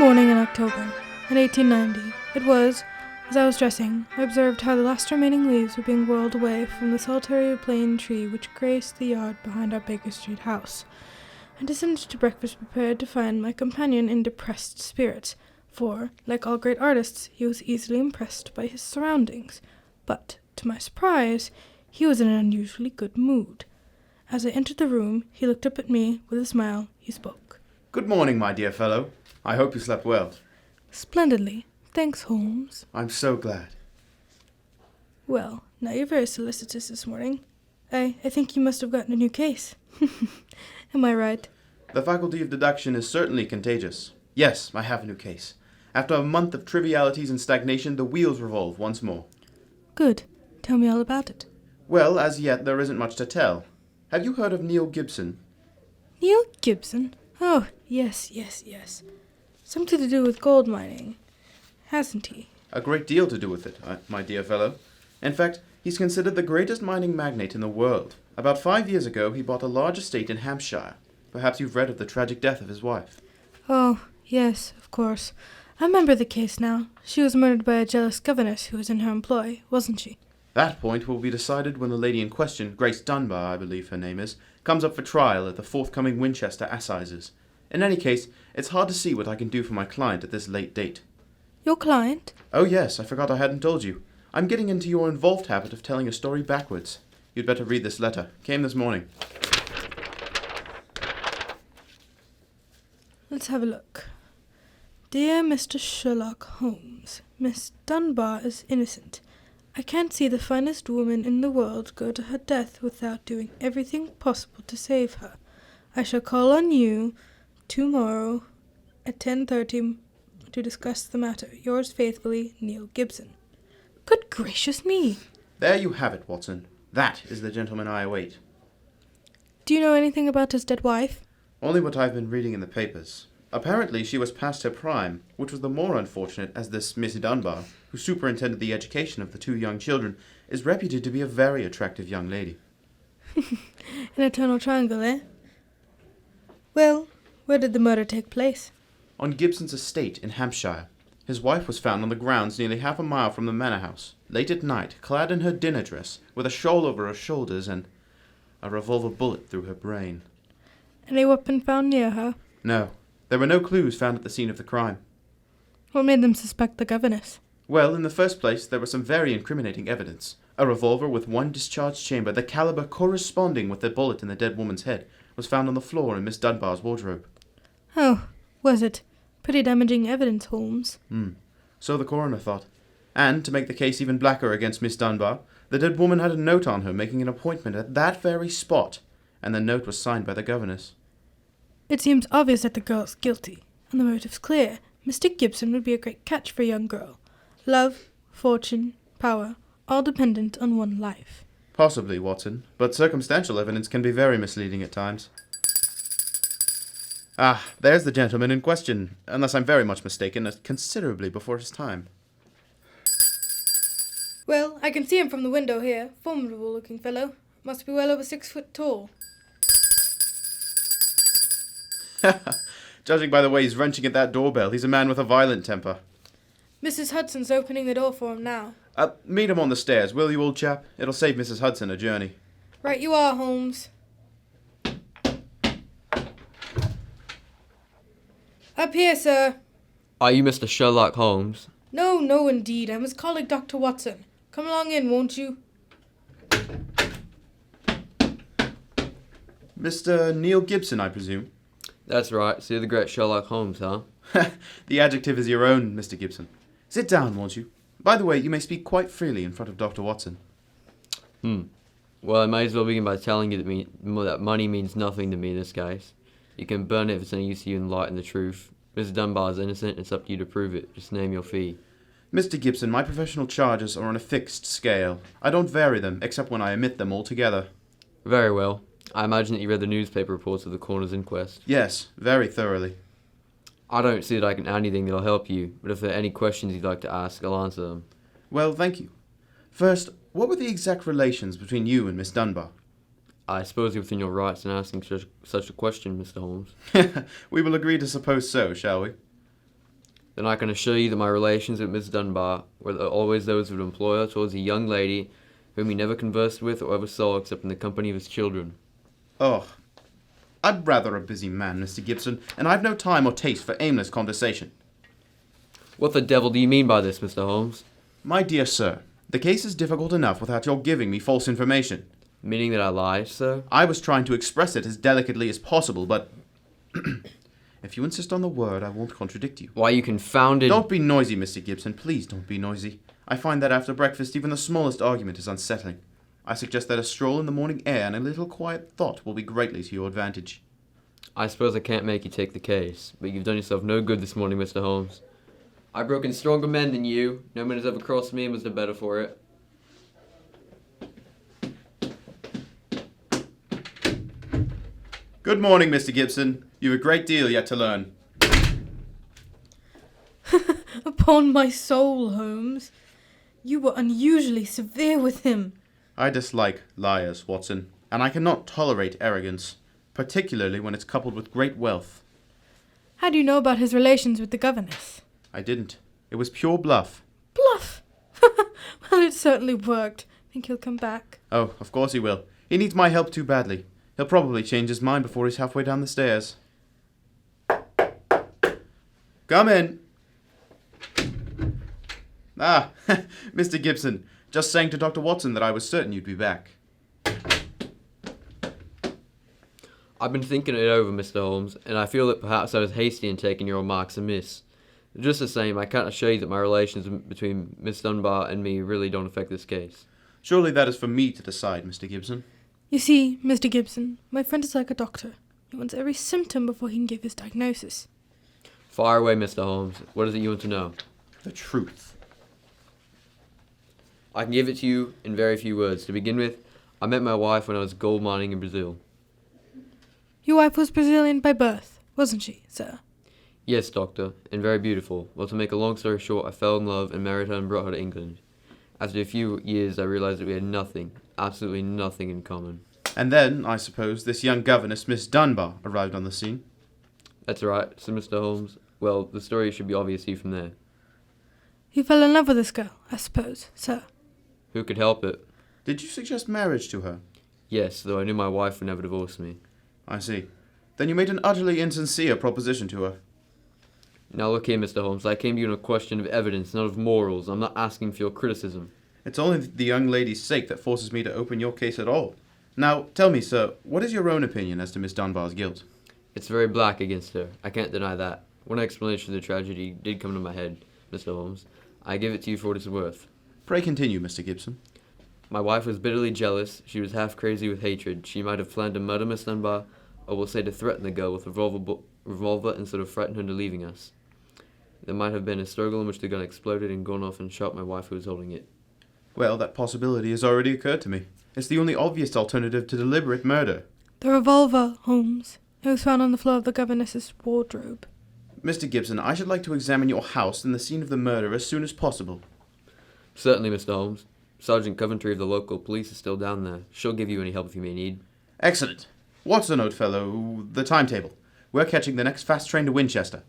morning in October, in 1890, it was, as I was dressing, I observed how the last remaining leaves were being whirled away from the solitary plane tree which graced the yard behind our Baker Street house. I descended to breakfast prepared to find my companion in depressed spirits, for, like all great artists, he was easily impressed by his surroundings. But, to my surprise, he was in an unusually good mood. As I entered the room, he looked up at me. With a smile, he spoke. "Good morning, my dear fellow. I hope you slept well." "Splendidly. Thanks, Holmes." "I'm so glad." "Well, now you're very solicitous this morning. I think you must have gotten a new case. Am I right?" The faculty of deduction is certainly contagious. Yes, I have a new case. After a month of trivialities and stagnation, the wheels revolve once more. "Good. Tell me all about it." Well, as yet, there isn't much to tell. Have you heard of Neil Gibson? "Neil Gibson? Oh, yes. Something to do with gold mining, hasn't he?" A great deal to do with it, my dear fellow. In fact, he's considered the greatest mining magnate in the world. About 5 years ago, he bought a large estate in Hampshire. Perhaps you've read of the tragic death of his wife. "Oh, yes, of course. I remember the case now. She was murdered by a jealous governess who was in her employ, wasn't she?" That point will be decided when the lady in question, Grace Dunbar, I believe her name is, comes up for trial at the forthcoming Winchester Assizes. In any case, it's hard to see what I can do for my client at this late date. "Your client?" Oh yes, I forgot I hadn't told you. I'm getting into your involved habit of telling a story backwards. You'd better read this letter. Came this morning. Let's have a look. "Dear Mr. Sherlock Holmes, Miss Dunbar is innocent. I can't see the finest woman in the world go to her death without doing everything possible to save her. I shall call on you tomorrow at 10:30 to discuss the matter. Yours faithfully, Neil Gibson." Good gracious me! There you have it, Watson. That is the gentleman I await. "Do you know anything about his dead wife?" Only what I've been reading in the papers. Apparently she was past her prime, which was the more unfortunate as this Miss Dunbar, who superintended the education of the 2 young children, is reputed to be a very attractive young lady. An eternal triangle, eh? Well, where did the murder take place? On Gibson's estate in Hampshire. His wife was found on the grounds nearly half a mile from the manor house, late at night, clad in her dinner dress, with a shawl over her shoulders and a revolver bullet through her brain. Any weapon found near her? No. There were no clues found at the scene of the crime. What made them suspect the governess? Well, in the first place, there was some very incriminating evidence. A revolver with 1 discharged chamber, the caliber corresponding with the bullet in the dead woman's head, was found on the floor in Miss Dunbar's wardrobe. Oh, was it? Pretty damaging evidence, Holmes. So the coroner thought. And, to make the case even blacker against Miss Dunbar, the dead woman had a note on her making an appointment at that very spot, and the note was signed by the governess. It seems obvious that the girl's guilty, and the motive's clear. Mr. Gibson would be a great catch for a young girl. Love, fortune, power, all dependent on one life. Possibly, Watson, but circumstantial evidence can be very misleading at times. Ah, there's the gentleman in question, unless I'm very much mistaken, considerably before his time. Well, I can see him from the window here. Formidable-looking fellow. Must be well over 6 foot tall. Judging by the way he's wrenching at that doorbell, he's a man with a violent temper. Mrs. Hudson's opening the door for him now. Meet him on the stairs, will you, old chap? It'll save Mrs. Hudson a journey. Right you are, Holmes. Up here, sir. Are you Mr. Sherlock Holmes? No, indeed. I'm his colleague, Dr. Watson. Come along in, won't you? Mr. Neil Gibson, I presume? That's right, so you're the great Sherlock Holmes, huh? The adjective is your own, Mr. Gibson. Sit down, won't you? By the way, you may speak quite freely in front of Dr. Watson. Well, I might as well begin by telling you that money means nothing to me in this case. You can burn it if it's any use to you in light and the truth. Mrs. Dunbar is innocent, it's up to you to prove it. Just name your fee. Mr. Gibson, my professional charges are on a fixed scale. I don't vary them, except when I omit them altogether. Very well. I imagine that you read the newspaper reports of the coroner's inquest. Yes, very thoroughly. I don't see that I can add anything that'll help you, but if there are any questions you'd like to ask, I'll answer them. Well, thank you. First, what were the exact relations between you and Miss Dunbar? I suppose you're within your rights in asking such a question, Mr. Holmes. We will agree to suppose so, shall we? Then I can assure you that my relations with Miss Dunbar were always those of an employer towards a young lady whom he never conversed with or ever saw except in the company of his children. Oh, I'm rather a busy man, Mr. Gibson, and I've no time or taste for aimless conversation. What the devil do you mean by this, Mr. Holmes? My dear sir, the case is difficult enough without your giving me false information. Meaning that I lie, sir? I was trying to express it as delicately as possible, but if you insist on the word, I won't contradict you. Why, you confounded... Don't be noisy, Mr. Gibson. Please don't be noisy. I find that after breakfast, even the smallest argument is unsettling. I suggest that a stroll in the morning air and a little quiet thought will be greatly to your advantage. I suppose I can't make you take the case, but you've done yourself no good this morning, Mr. Holmes. I've broken stronger men than you. No man has ever crossed me and was the better for it. Good morning, Mr. Gibson. You've a great deal yet to learn. Upon my soul, Holmes, you were unusually severe with him. I dislike liars, Watson, and I cannot tolerate arrogance, particularly when it's coupled with great wealth. How do you know about his relations with the governess? I didn't. It was pure bluff. Bluff! Well, it certainly worked. Think he'll come back? Oh, of course he will. He needs my help too badly. He'll probably change his mind before he's halfway down the stairs. Come in. Ah, Mr. Gibson. Just saying to Dr. Watson that I was certain you'd be back. I've been thinking it over, Mr. Holmes, and I feel that perhaps I was hasty in taking your remarks amiss. Just the same, I can't assure you that my relations between Miss Dunbar and me really don't affect this case. Surely that is for me to decide, Mr. Gibson. You see, Mr. Gibson, my friend is like a doctor. He wants every symptom before he can give his diagnosis. Fire away, Mr. Holmes. What is it you want to know? The truth. I can give it to you in very few words. To begin with, I met my wife when I was gold mining in Brazil. Your wife was Brazilian by birth, wasn't she, sir? Yes, doctor, and very beautiful. Well, to make a long story short, I fell in love and married her and brought her to England. After a few years, I realized that we had nothing, absolutely nothing in common. And then, I suppose, this young governess, Miss Dunbar, arrived on the scene. That's right, said Mr. Holmes. Well, the story should be obvious to you from there. You fell in love with this girl, I suppose, sir. Who could help it? Did you suggest marriage to her? Yes, though I knew my wife would never divorce me. I see. Then you made an utterly insincere proposition to her. Now look here, Mr. Holmes, I came to you on a question of evidence, not of morals. I'm not asking for your criticism. It's only the young lady's sake that forces me to open your case at all. Now, tell me, sir, what is your own opinion as to Miss Dunbar's guilt? It's very black against her. I can't deny that. One explanation of the tragedy did come to my head, Mr. Holmes. I give it to you for what it's worth. Pray continue, Mr. Gibson. My wife was bitterly jealous. She was half crazy with hatred. She might have planned to murder Miss Dunbar, or we'll say to threaten the girl with a revolver instead of frighten her into leaving us. There might have been a struggle in which the gun exploded and gone off and shot my wife who was holding it. Well, that possibility has already occurred to me. It's the only obvious alternative to deliberate murder. The revolver, Holmes. It was found on the floor of the governess's wardrobe. Mr. Gibson, I should like to examine your house and the scene of the murder as soon as possible. Certainly, Mr. Holmes. Sergeant Coventry of the local police is still down there. She'll give you any help if you may need. Excellent. What's the note, fellow? The timetable. We're catching the next fast train to Winchester.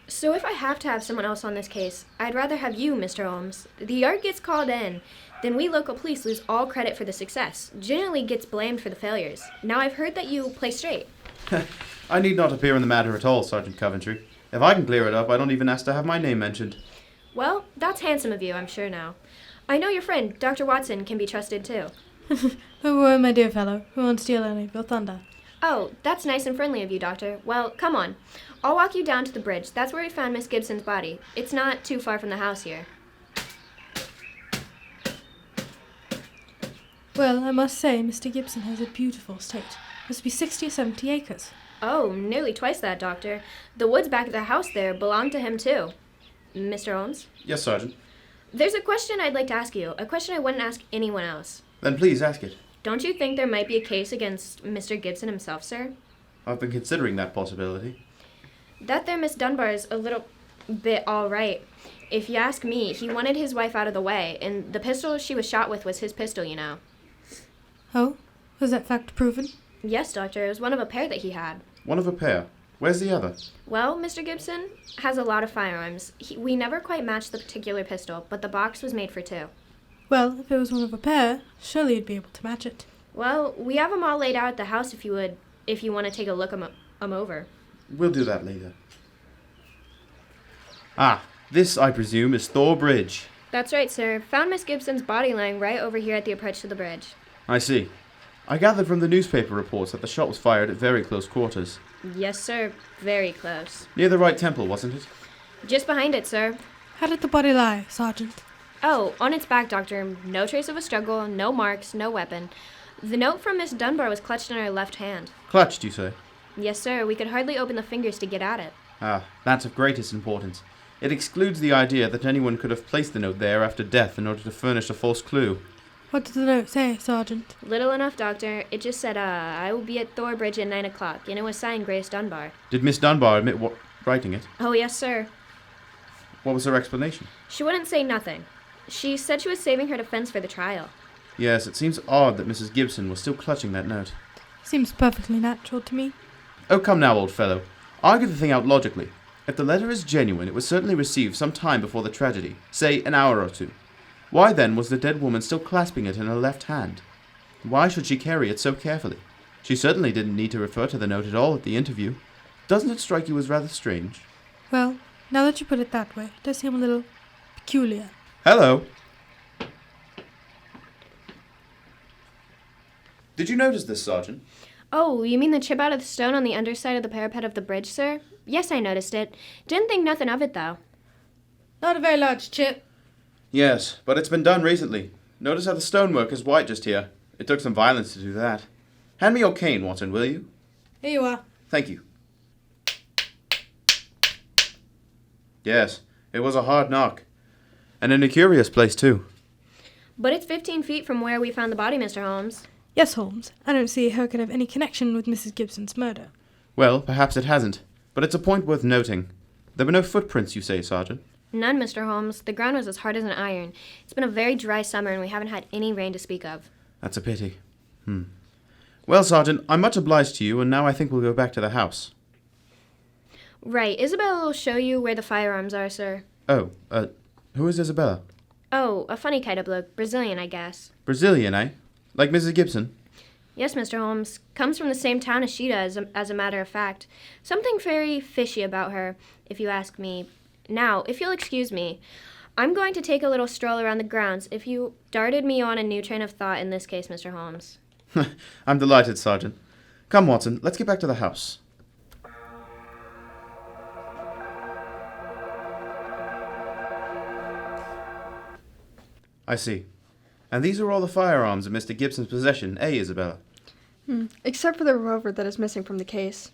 So if I have to have someone else on this case, I'd rather have you, Mr. Holmes. The yard gets called in, then we local police lose all credit for the success. Generally gets blamed for the failures. Now I've heard that you play straight. I need not appear in the matter at all, Sergeant Coventry. If I can clear it up, I don't even ask to have my name mentioned. Well, that's handsome of you, I'm sure now. I know your friend, Dr. Watson, can be trusted too. Don't worry, my dear fellow. We won't steal any of your thunder. Oh, that's nice and friendly of you, Doctor. Well, come on. I'll walk you down to the bridge. That's where we found Miss Gibson's body. It's not too far from the house here. Well, I must say, Mr. Gibson has a beautiful estate. Must be 60 or 70 acres. Oh, nearly twice that, Doctor. The woods back at the house there belong to him, too. Mr. Holmes? Yes, Sergeant. There's a question I'd like to ask you. A question I wouldn't ask anyone else. Then please ask it. Don't you think there might be a case against Mr. Gibson himself, sir? I've been considering that possibility. That there Miss Dunbar is a little bit all right. If you ask me, he wanted his wife out of the way, and the pistol she was shot with was his pistol, you know. Oh? Was that fact proven? Yes, Doctor, it was one of a pair that he had. One of a pair. Where's the other? Well, Mr. Gibson has a lot of firearms. We never quite matched the particular pistol, but the box was made for two. Well, if it was one of a pair, surely you'd be able to match it. Well, we have them all laid out at the house if you want to take a look 'em over. We'll do that later. Ah, this, I presume, is Thor Bridge. That's right, sir. Found Miss Gibson's body lying right over here at the approach to the bridge. I see. I gathered from the newspaper reports that the shot was fired at very close quarters. Yes, sir. Very close. Near the right temple, wasn't it? Just behind it, sir. How did the body lie, Sergeant? Oh, on its back, Doctor. No trace of a struggle, no marks, no weapon. The note from Miss Dunbar was clutched in her left hand. Clutched, you say? Yes, sir. We could hardly open the fingers to get at it. Ah, that's of greatest importance. It excludes the idea that anyone could have placed the note there after death in order to furnish a false clue. What did the note say, Sergeant? Little enough, Doctor. It just said, I will be at Thor Bridge at 9 o'clock, and it was signed Grace Dunbar. Did Miss Dunbar admit writing it? Oh, yes, sir. What was her explanation? She wouldn't say nothing. She said she was saving her defense for the trial. Yes, it seems odd that Mrs. Gibson was still clutching that note. Seems perfectly natural to me. Oh, come now, old fellow. Argue the thing out logically. If the letter is genuine, it was certainly received some time before the tragedy, say an hour or two. Why then was the dead woman still clasping it in her left hand? Why should she carry it so carefully? She certainly didn't need to refer to the note at all at the interview. Doesn't it strike you as rather strange? Well, now that you put it that way, it does seem a little peculiar. Hello. Did you notice this, Sergeant? Oh, you mean the chip out of the stone on the underside of the parapet of the bridge, sir? Yes, I noticed it. Didn't think nothing of it, though. Not a very large chip. Yes, but it's been done recently. Notice how the stonework is white just here. It took some violence to do that. Hand me your cane, Watson, will you? Here you are. Thank you. Yes, it was a hard knock. And in a curious place, too. But it's 15 feet from where we found the body, Mr. Holmes. Yes, Holmes. I don't see how it could have any connection with Mrs. Gibson's murder. Well, perhaps it hasn't. But it's a point worth noting. There were no footprints, you say, Sergeant? None, Mr. Holmes. The ground was as hard as an iron. It's been a very dry summer, and we haven't had any rain to speak of. That's a pity. Well, Sergeant, I'm much obliged to you, and now I think we'll go back to the house. Right. Isabella will show you where the firearms are, sir. Oh, who is Isabella? Oh, a funny kind of bloke. Brazilian, I guess. Brazilian, eh? Like Mrs. Gibson? Yes, Mr. Holmes. Comes from the same town as she does, as a matter of fact. Something very fishy about her, if you ask me. Now, if you'll excuse me, I'm going to take a little stroll around the grounds if you darted me on a new train of thought in this case, Mr. Holmes. I'm delighted, Sergeant. Come, Watson, let's get back to the house. I see. And these are all the firearms in Mr. Gibson's possession, eh, Isabella? Except for the revolver that is missing from the case.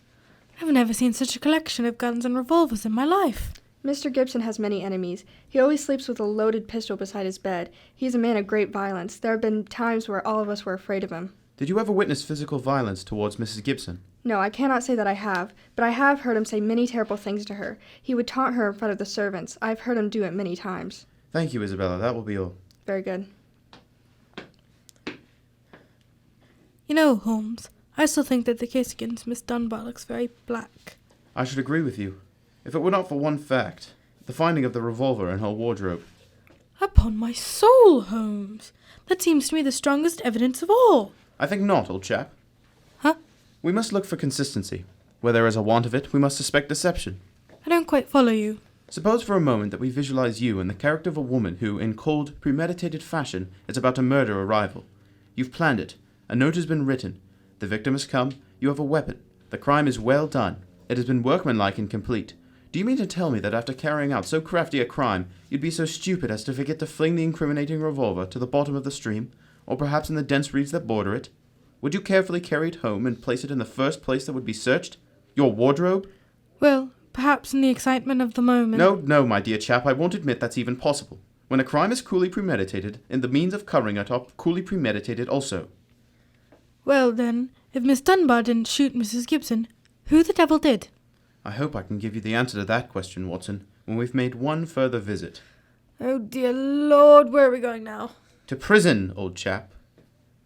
I've never seen such a collection of guns and revolvers in my life. Mr. Gibson has many enemies. He always sleeps with a loaded pistol beside his bed. He is a man of great violence. There have been times where all of us were afraid of him. Did you ever witness physical violence towards Mrs. Gibson? No, I cannot say that I have, but I have heard him say many terrible things to her. He would taunt her in front of the servants. I've heard him do it many times. Thank you, Isabella. That will be all. Very good. You know, Holmes, I still think that the case against Miss Dunbar looks very black. I should agree with you. If it were not for one fact, the finding of the revolver in her wardrobe. Upon my soul, Holmes, that seems to me the strongest evidence of all. I think not, old chap. Huh? We must look for consistency. Where there is a want of it, we must suspect deception. I don't quite follow you. Suppose for a moment that we visualize you in the character of a woman who, in cold, premeditated fashion, is about to murder a rival. You've planned it. A note has been written. The victim has come. You have a weapon. The crime is well done. It has been workmanlike and complete. Do you mean to tell me that after carrying out so crafty a crime, you'd be so stupid as to forget to fling the incriminating revolver to the bottom of the stream, or perhaps in the dense reeds that border it? Would you carefully carry it home and place it in the first place that would be searched? Your wardrobe? Well, perhaps in the excitement of the moment. No, my dear chap, I won't admit that's even possible. When a crime is coolly premeditated, and the means of covering it are coolly premeditated also. Well, then, if Miss Dunbar didn't shoot Mrs. Gibson, who the devil did? I hope I can give you the answer to that question, Watson, when we've made one further visit. Oh dear Lord, where are we going now? To prison, old chap.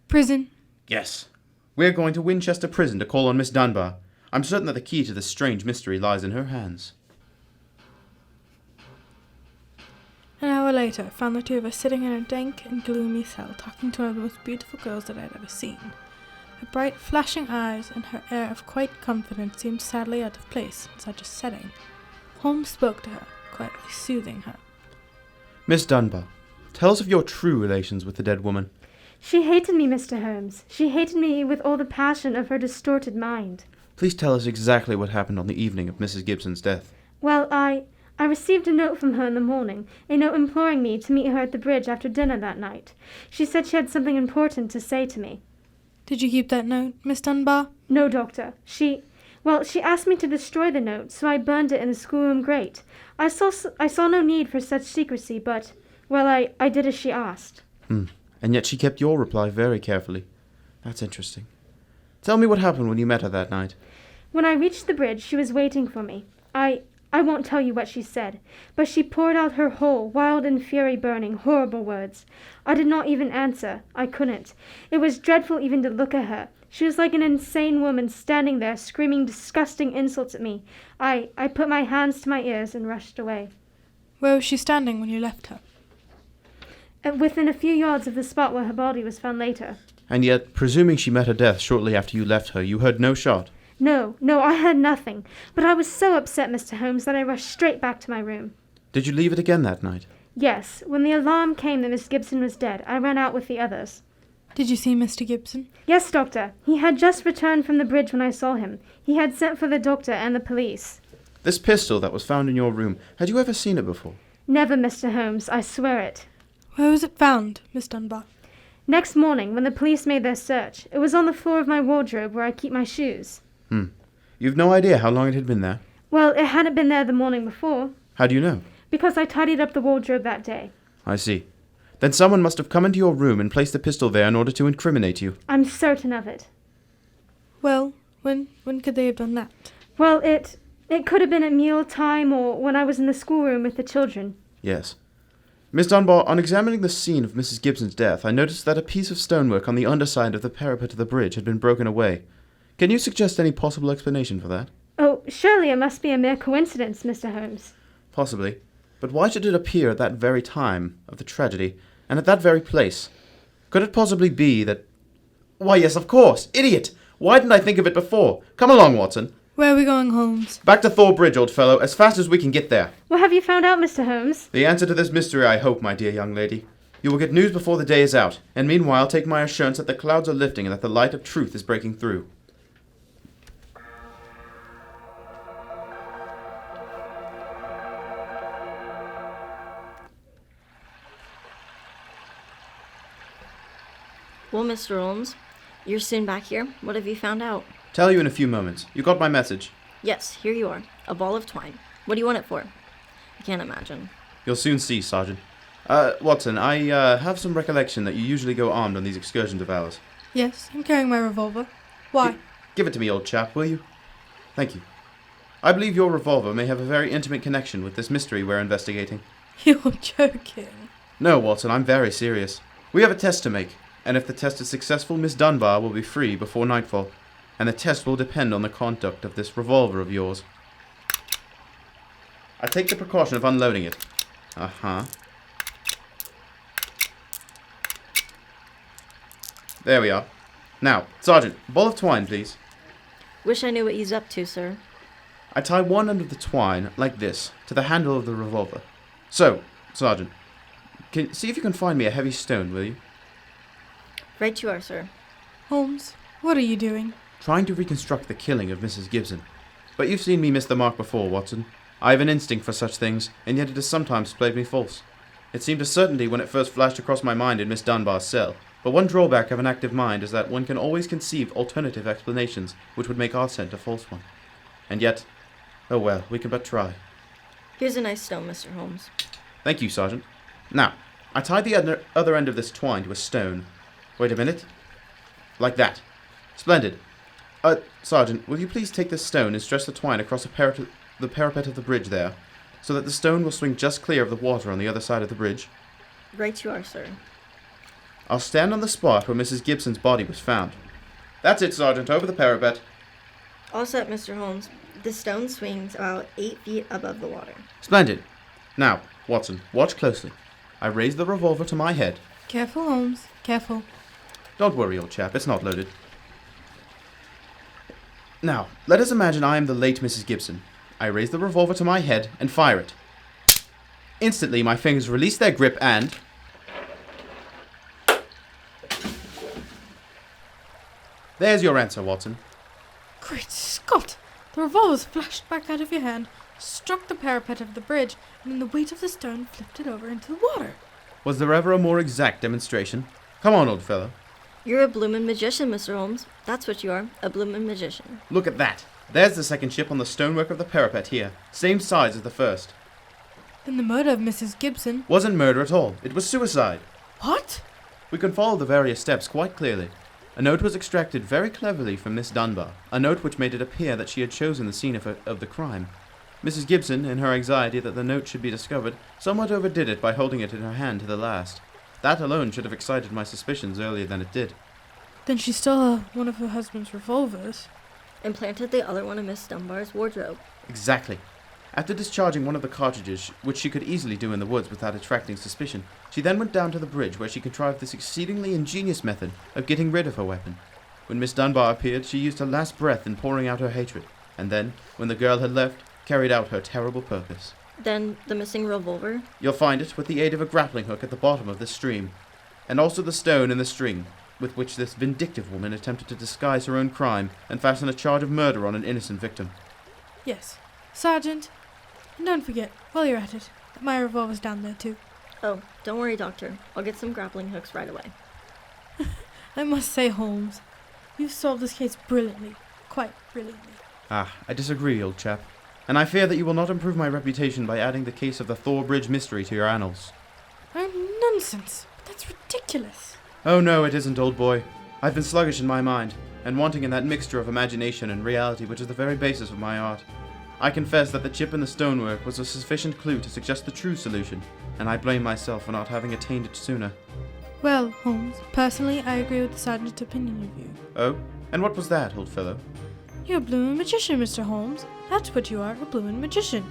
Prison? Yes. We're going to Winchester Prison to call on Miss Dunbar. I'm certain that the key to this strange mystery lies in her hands. An hour later, I found the two of us sitting in a dank and gloomy cell, talking to one of the most beautiful girls that I had ever seen. Her bright, flashing eyes and her air of quiet confidence seemed sadly out of place in such a setting. Holmes spoke to her, quietly soothing her. Miss Dunbar, tell us of your true relations with the dead woman. She hated me, Mr. Holmes. She hated me with all the passion of her distorted mind. Please tell us exactly what happened on the evening of Mrs. Gibson's death. Well, I received a note from her in the morning, a note imploring me to meet her at the bridge after dinner that night. She said she had something important to say to me. Did you keep that note, Miss Dunbar? No, Doctor. She asked me to destroy the note, so I burned it in the schoolroom grate. I saw no need for such secrecy, but, well, I did as she asked. And yet she kept your reply very carefully. That's interesting. Tell me what happened when you met her that night. When I reached the bridge, she was waiting for me. I won't tell you what she said, but she poured out her whole, wild and fury-burning, horrible words. I did not even answer. I couldn't. It was dreadful even to look at her. She was like an insane woman standing there, screaming disgusting insults at me. I put my hands to my ears and rushed away. Where was she standing when you left her? Within a few yards of the spot where her body was found later. And yet, presuming she met her death shortly after you left her, you heard no shot. No, I heard nothing. But I was so upset, Mr. Holmes, that I rushed straight back to my room. Did you leave it again that night? Yes. When the alarm came that Miss Gibson was dead, I ran out with the others. Did you see Mr. Gibson? Yes, Doctor. He had just returned from the bridge when I saw him. He had sent for the doctor and the police. This pistol that was found in your room, had you ever seen it before? Never, Mr. Holmes, I swear it. Where was it found, Miss Dunbar? Next morning, when the police made their search, it was on the floor of my wardrobe where I keep my shoes. You've no idea how long it had been there? Well, it hadn't been there the morning before. How do you know? Because I tidied up the wardrobe that day. I see. Then someone must have come into your room and placed the pistol there in order to incriminate you. I'm certain of it. Well, when could they have done that? Well, it could have been at meal time or when I was in the schoolroom with the children. Yes. Miss Dunbar, on examining the scene of Mrs. Gibson's death, I noticed that a piece of stonework on the underside of the parapet of the bridge had been broken away. Can you suggest any possible explanation for that? Oh, surely it must be a mere coincidence, Mr. Holmes. Possibly. But why should it appear at that very time of the tragedy, and at that very place? Could it possibly be that... Why, yes, of course! Idiot! Why didn't I think of it before? Come along, Watson. Where are we going, Holmes? Back to Thor Bridge, old fellow, as fast as we can get there. What have you found out, Mr. Holmes? The answer to this mystery, I hope, my dear young lady. You will get news before the day is out, and meanwhile take my assurance that the clouds are lifting and that the light of truth is breaking through. Well, Mr. Holmes, you're soon back here. What have you found out? Tell you in a few moments. You got my message. Yes, here you are. A ball of twine. What do you want it for? I can't imagine. You'll soon see, Sergeant. Watson, I have some recollection that you usually go armed on these excursions of ours. Yes, I'm carrying my revolver. Why? Give it to me, old chap, will you? Thank you. I believe your revolver may have a very intimate connection with this mystery we're investigating. You're joking. No, Watson, I'm very serious. We have a test to make, and if the test is successful, Miss Dunbar will be free before nightfall, and the test will depend on the conduct of this revolver of yours. I take the precaution of unloading it. Uh-huh. There we are. Now, Sergeant, ball of twine, please. Wish I knew what he's up to, sir. I tie one end of the twine, like this, to the handle of the revolver. So, Sergeant, see if you can find me a heavy stone, will you? Right you are, sir. Holmes, what are you doing? Trying to reconstruct the killing of Mrs. Gibson. But you've seen me miss the mark before, Watson. I have an instinct for such things, and yet it has sometimes played me false. It seemed a certainty when it first flashed across my mind in Miss Dunbar's cell. But one drawback of an active mind is that one can always conceive alternative explanations which would make our scent a false one. And yet, oh well, we can but try. Here's a nice stone, Mr. Holmes. Thank you, Sergeant. Now, I tied the other end of this twine to a stone. Wait a minute. Like that. Splendid. Sergeant, will you please take this stone and stretch the twine across the parapet of the bridge there? so that the stone will swing just clear of the water on the other side of the bridge? Right you are, sir. I'll stand on the spot where Mrs. Gibson's body was found. That's it, Sergeant. Over the parapet. All set, Mr. Holmes. The stone swings about 8 feet above the water. Splendid. Now, Watson, watch closely. I raise the revolver to my head. Careful, Holmes. Careful. Don't worry, old chap. It's not loaded. Now, let us imagine I am the late Mrs. Gibson. I raise the revolver to my head and fire it. Instantly, my fingers release their grip and... There's your answer, Watson. Great Scott! The revolver flashed back out of your hand, struck the parapet of the bridge, and in the weight of the stone flipped it over into the water. Was there ever a more exact demonstration? Come on, old fellow. You're a bloomin' magician, Mr. Holmes. That's what you are, a bloomin' magician. Look at that. There's the second chip on the stonework of the parapet here. Same size as the first. Then the murder of Mrs. Gibson... Wasn't murder at all. It was suicide. What? We can follow the various steps quite clearly. A note was extracted very cleverly from Miss Dunbar, a note which made it appear that she had chosen the scene of the crime. Mrs. Gibson, in her anxiety that the note should be discovered, somewhat overdid it by holding it in her hand to the last. That alone should have excited my suspicions earlier than it did. Then she stole one of her husband's revolvers. And planted the other one in Miss Dunbar's wardrobe. Exactly. After discharging one of the cartridges, which she could easily do in the woods without attracting suspicion, she then went down to the bridge where she contrived this exceedingly ingenious method of getting rid of her weapon. When Miss Dunbar appeared, she used her last breath in pouring out her hatred, and then, when the girl had left, carried out her terrible purpose. Then the missing revolver? You'll find it with the aid of a grappling hook at the bottom of this stream, and also the stone and the string, with which this vindictive woman attempted to disguise her own crime and fasten a charge of murder on an innocent victim. Yes. Sergeant, and don't forget, while you're at it, that my revolver's down there too. Oh, don't worry, Doctor. I'll get some grappling hooks right away. I must say, Holmes, you've solved this case brilliantly. Quite brilliantly. Ah, I disagree, old chap. And I fear that you will not improve my reputation by adding the case of the Thor Bridge mystery to your annals. Oh, nonsense. That's ridiculous. Oh no, it isn't, old boy. I've been sluggish in my mind, and wanting in that mixture of imagination and reality which is the very basis of my art. I confess that the chip in the stonework was a sufficient clue to suggest the true solution, and I blame myself for not having attained it sooner. Well, Holmes, personally, I agree with the sergeant's opinion of you. Oh? And what was that, old fellow? You're a bloomin' magician, Mr. Holmes. That's what you are, a bloomin' magician.